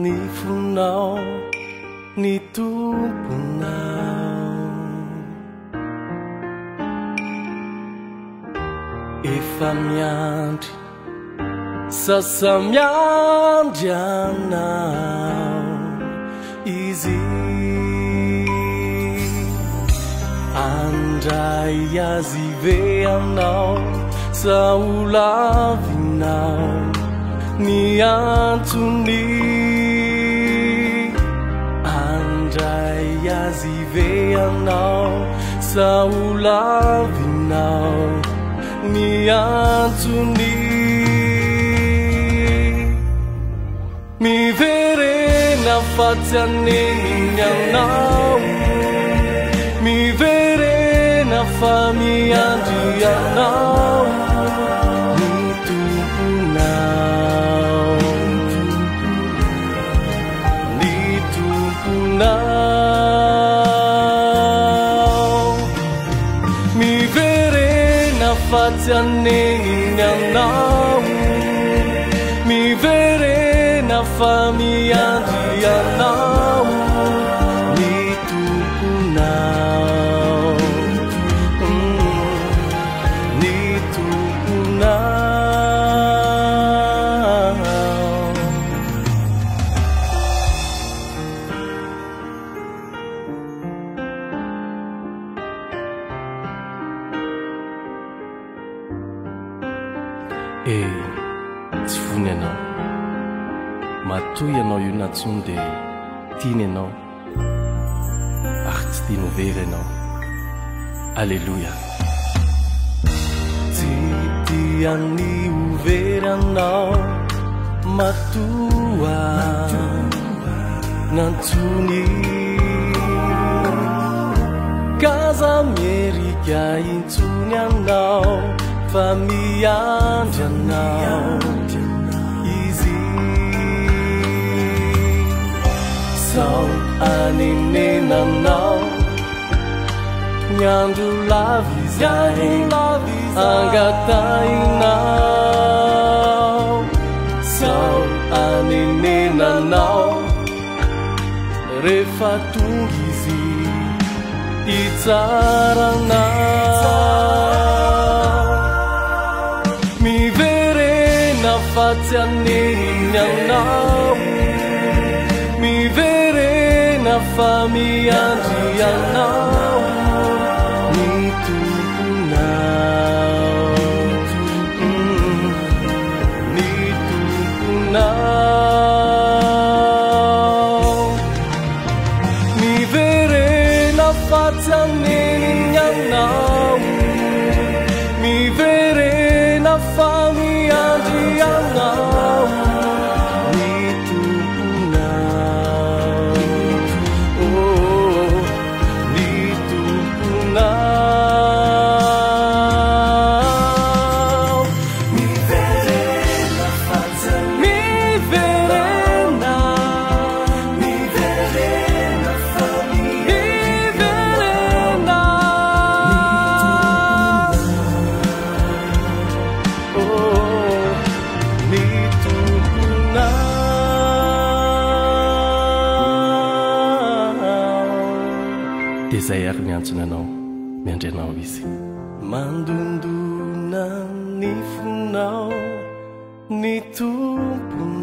ny fonao ny tomponao efa miandry sasa miandry anao izy andray azy ve anao sa olavinao ny antony andray azy ve anao sa olavinao ny antony miverena fatsy aneniny anao miverena fa miandry anao ny tomponao ny tomponao miverena fatsy aneniny anao miverena fa miandry anao ny tomponao ny tomponao tsy fony ianao matoy ianao io natsony dia tiany ianao ary tsy tiany ho very ianao alleloia tsy tiany ho very anao matoa nantsony kaza mierika intsony anao fa miandry anao izy sao anenenanao nyandro lavy angatainao sao anenenanao rehefa tonga izy itsaranao miverena fatsy aneniny anao miverena fa miandry anao ny tomponao ny tomponao miverena fatsy aneniny anao miverena fa miandry anao ny tomponao ny tomponao miverena fatsy miverena miverena fa miverena ny tomponao dia zay ary miantsona anao miandry anao izy mandondona ny fonao ny tomponao